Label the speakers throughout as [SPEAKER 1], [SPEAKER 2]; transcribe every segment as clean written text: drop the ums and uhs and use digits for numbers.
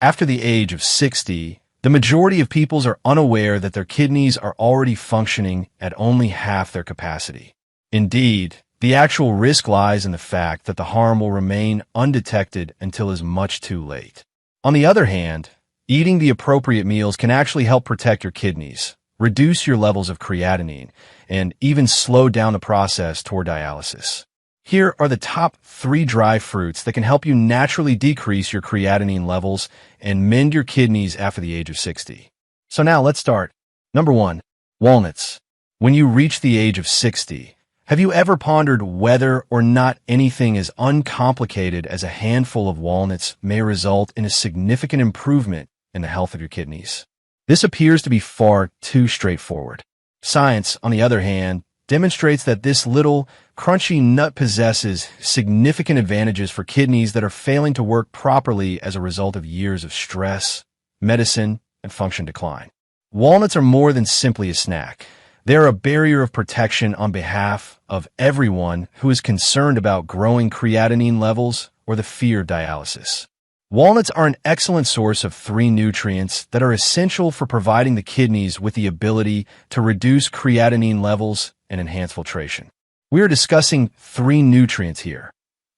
[SPEAKER 1] After the age of 60, the majority of people are unaware that their kidneys are already functioning at only half their capacity. Indeed, the actual risk lies in the fact that the harm will remain undetected until it is much too late. On the other hand, eating the appropriate meals can actually help protect your kidneys, reduce your levels of creatinine, and even slow down the process toward dialysis. Here are the top 3 dry fruits that can help you naturally decrease your creatinine levels and mend your kidneys after the age of 60. So now let's start. Number 1, walnuts. When you reach the age of 60, have you ever pondered whether or not anything as uncomplicated as a handful of walnuts may result in a significant improvement in the health of your kidneys? This appears to be far too straightforward. Science, on the other hand, demonstrates that this little, crunchy nut possesses significant advantages for kidneys that are failing to work properly as a result of years of stress, medicine, and function decline. Walnuts are more than simply a snack. They are a barrier of protection on behalf of everyone who is concerned about growing creatinine levels or the fear of dialysis. Walnuts are an excellent source of 3 nutrients that are essential for providing the kidneys with the ability to reduce creatinine levels and enhance filtration. We are discussing 3 nutrients here: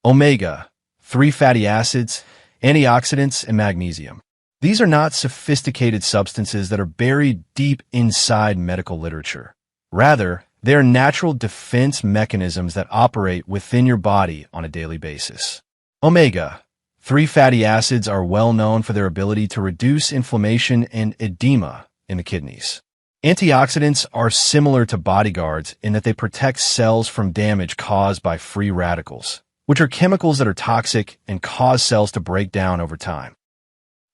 [SPEAKER 1] omega, 3 fatty acids, antioxidants, and magnesium. These are not sophisticated substances that are buried deep inside medical literature. Rather, they are natural defense mechanisms that operate within your body on a daily basis. Omega 3 fatty acids are well known for their ability to reduce inflammation and edema in the kidneys. Antioxidants are similar to bodyguards in that they protect cells from damage caused by free radicals, which are chemicals that are toxic and cause cells to break down over time.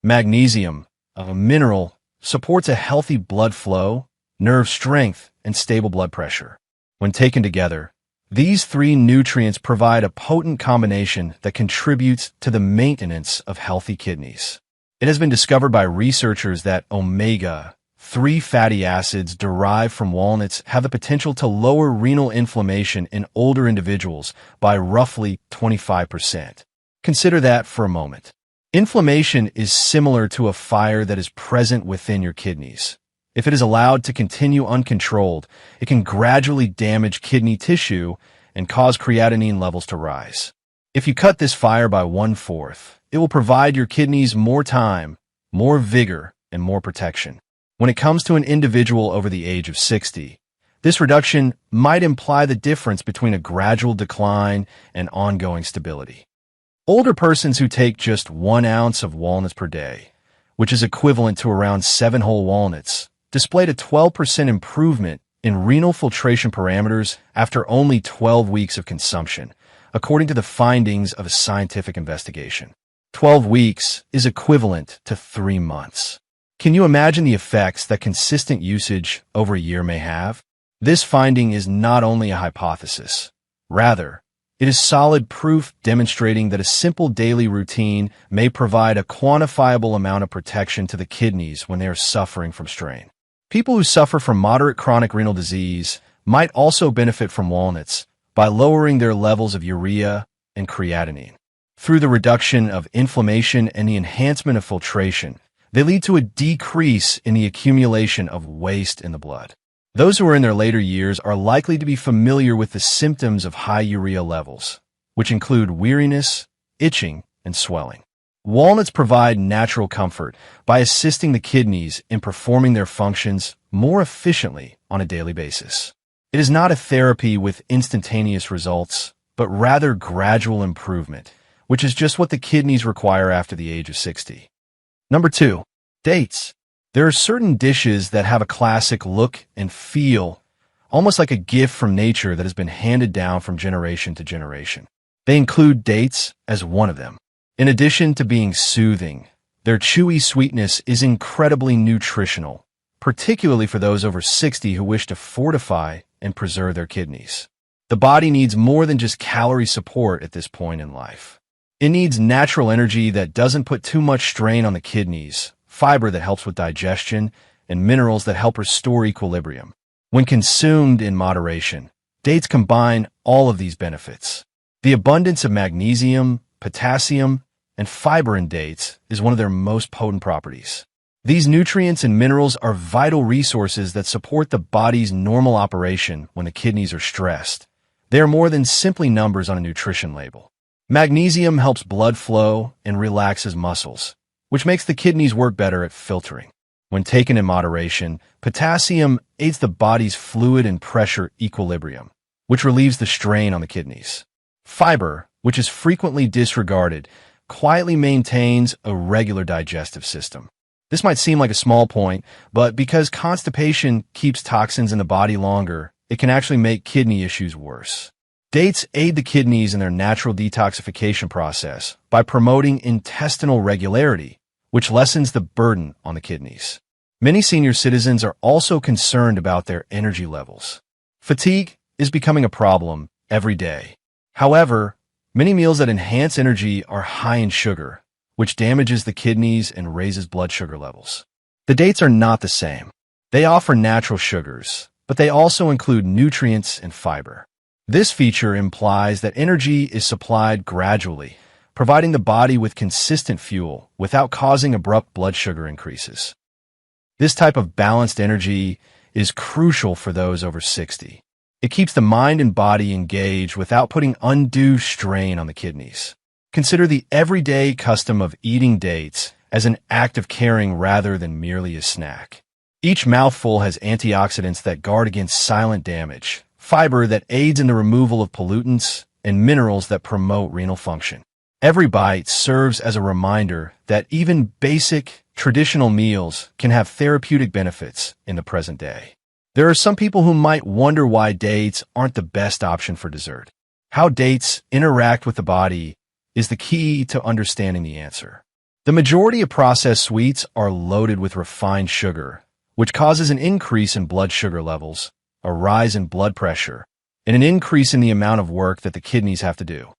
[SPEAKER 1] Magnesium, a mineral, supports a healthy blood flow, nerve strength, and stable blood pressure. When taken together, these 3 nutrients provide a potent combination that contributes to the maintenance of healthy kidneys. It has been discovered by researchers that omega-3 fatty acids derived from walnuts have the potential to lower renal inflammation in older individuals by roughly 25%. Consider that for a moment. Inflammation is similar to a fire that is present within your kidneys. If it is allowed to continue uncontrolled, it can gradually damage kidney tissue and cause creatinine levels to rise. If you cut this fire by 1/4, it will provide your kidneys more time, more vigor, and more protection. When it comes to an individual over the age of 60, this reduction might imply the difference between a gradual decline and ongoing stability. Older persons who take just 1 ounce of walnuts per day, which is equivalent to around 7 whole walnuts, displayed a 12% improvement in renal filtration parameters after only 12 weeks of consumption, according to the findings of a scientific investigation. 12 weeks is equivalent to 3 months. Can you imagine the effects that consistent usage over a year may have? This finding is not only a hypothesis. Rather, it is solid proof demonstrating that a simple daily routine may provide a quantifiable amount of protection to the kidneys when they are suffering from strain. People who suffer from moderate chronic renal disease might also benefit from walnuts by lowering their levels of urea and creatinine. Through the reduction of inflammation and the enhancement of filtration, they lead to a decrease in the accumulation of waste in the blood. Those who are in their later years are likely to be familiar with the symptoms of high urea levels, which include weariness, itching, and swelling. Walnuts provide natural comfort by assisting the kidneys in performing their functions more efficiently on a daily basis. It is not a therapy with instantaneous results, but rather gradual improvement, which is just what the kidneys require after the age of 60. Number 2, dates. There are certain dishes that have a classic look and feel, almost like a gift from nature that has been handed down from generation to generation. They include dates as one of them. In addition to being soothing, their chewy sweetness is incredibly nutritional, particularly for those over 60 who wish to fortify and preserve their kidneys. The body needs more than just calorie support at this point in life. It needs natural energy that doesn't put too much strain on the kidneys, fiber that helps with digestion, and minerals that help restore equilibrium. When consumed in moderation, dates combine all of these benefits. The abundance of magnesium, potassium, and fiber in dates is one of their most potent properties. These nutrients and minerals are vital resources that support the body's normal operation when the kidneys are stressed. They are more than simply numbers on a nutrition label. Magnesium helps blood flow and relaxes muscles, which makes the kidneys work better at filtering. When taken in moderation, potassium aids the body's fluid and pressure equilibrium, which relieves the strain on the kidneys. Fiber, which is frequently disregarded, quietly maintains a regular digestive system. This might seem like a small point, but because constipation keeps toxins in the body longer, it can actually make kidney issues worse. Dates aid the kidneys in their natural detoxification process by promoting intestinal regularity, which lessens the burden on the kidneys. Many senior citizens are also concerned about their energy levels. Fatigue is becoming a problem every day. However, many meals that enhance energy are high in sugar, which damages the kidneys and raises blood sugar levels. The dates are not the same. They offer natural sugars, but they also include nutrients and fiber. This feature implies that energy is supplied gradually, providing the body with consistent fuel without causing abrupt blood sugar increases. This type of balanced energy is crucial for those over 60. It keeps the mind and body engaged without putting undue strain on the kidneys. Consider the everyday custom of eating dates as an act of caring rather than merely a snack. Each mouthful has antioxidants that guard against silent damage, fiber that aids in the removal of pollutants, and minerals that promote renal function. Every bite serves as a reminder that even basic, traditional meals can have therapeutic benefits in the present day. There are some people who might wonder why dates aren't the best option for dessert. How dates interact with the body is the key to understanding the answer. The majority of processed sweets are loaded with refined sugar, which causes an increase in blood sugar levels, a rise in blood pressure, and an increase in the amount of work that the kidneys have to do.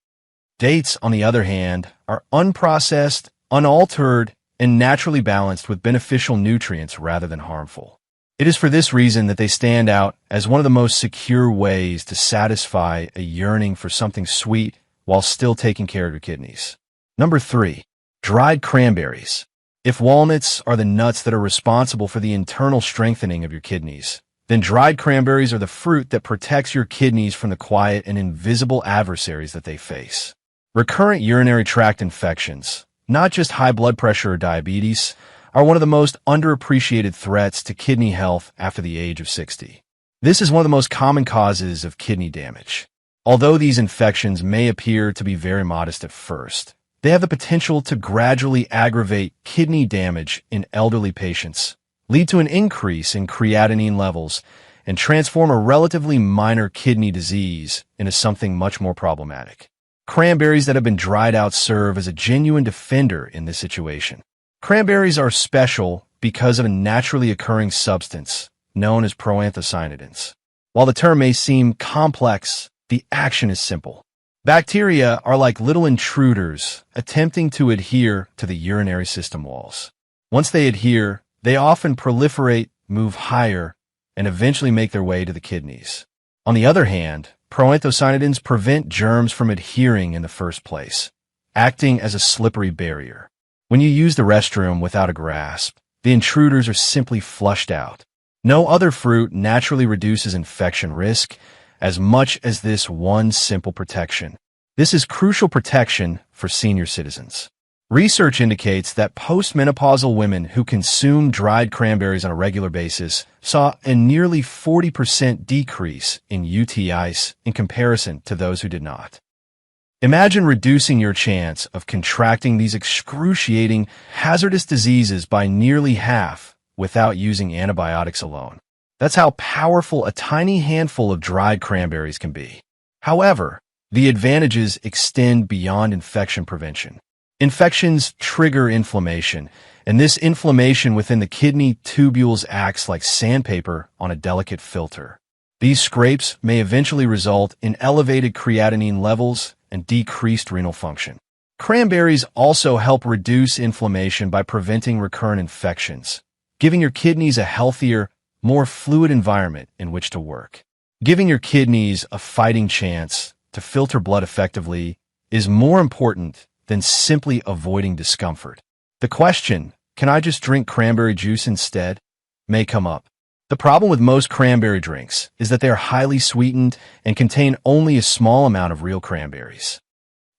[SPEAKER 1] Dates, on the other hand, are unprocessed, unaltered, and naturally balanced with beneficial nutrients rather than harmful. It is for this reason that they stand out as one of the most secure ways to satisfy a yearning for something sweet while still taking care of your kidneys. Number 3. Dried cranberries. If walnuts are the nuts that are responsible for the internal strengthening of your kidneys, then dried cranberries are the fruit that protects your kidneys from the quiet and invisible adversaries that they face. Recurrent urinary tract infections, not just high blood pressure or diabetes, are one of the most underappreciated threats to kidney health after the age of 60. This is one of the most common causes of kidney damage. Although these infections may appear to be very modest at first, they have the potential to gradually aggravate kidney damage in elderly patients, lead to an increase in creatinine levels, and transform a relatively minor kidney disease into something much more problematic. Cranberries that have been dried out serve as a genuine defender in this situation. Cranberries are special because of a naturally occurring substance known as proanthocyanidins. While the term may seem complex, the action is simple. Bacteria are like little intruders attempting to adhere to the urinary system walls. Once they adhere, they often proliferate, move higher, and eventually make their way to the kidneys. On the other hand, proanthocyanidins prevent germs from adhering in the first place, acting as a slippery barrier. When you use the restroom without a grasp, the intruders are simply flushed out. No other fruit naturally reduces infection risk as much as this one simple protection. This is crucial protection for senior citizens. Research indicates that postmenopausal women who consume dried cranberries on a regular basis saw a nearly 40% decrease in UTIs in comparison to those who did not. Imagine reducing your chance of contracting these excruciating, hazardous diseases by nearly half without using antibiotics alone. That's how powerful a tiny handful of dried cranberries can be. However, the advantages extend beyond infection prevention. Infections trigger inflammation, and this inflammation within the kidney tubules acts like sandpaper on a delicate filter. These scrapes may eventually result in elevated creatinine levels and decreased renal function. Cranberries also help reduce inflammation by preventing recurrent infections, giving your kidneys a healthier, more fluid environment in which to work. Giving your kidneys a fighting chance to filter blood effectively is more important than simply avoiding discomfort. The question, can I just drink cranberry juice instead, may come up. The problem with most cranberry drinks is that they are highly sweetened and contain only a small amount of real cranberries.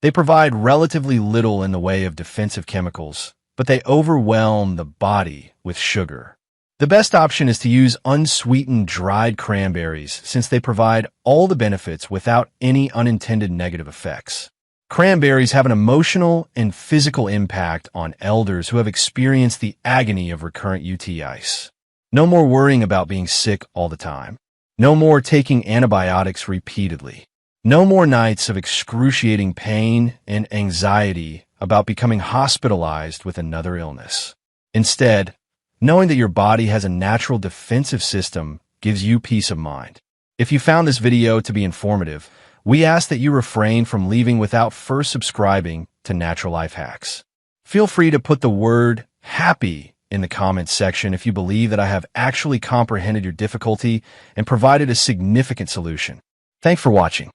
[SPEAKER 1] They provide relatively little in the way of defensive chemicals, but they overwhelm the body with sugar. The best option is to use unsweetened dried cranberries since they provide all the benefits without any unintended negative effects. Cranberries have an emotional and physical impact on elders who have experienced the agony of recurrent UTIs. No more worrying about being sick all the time. No more taking antibiotics repeatedly. No more nights of excruciating pain and anxiety about becoming hospitalized with another illness. Instead, knowing that your body has a natural defensive system gives you peace of mind. If you found this video to be informative, we ask that you refrain from leaving without first subscribing to Natural Life Hacks. Feel free to put the word happy in the comments section if you believe that I have actually comprehended your difficulty and provided a significant solution. Thanks for watching.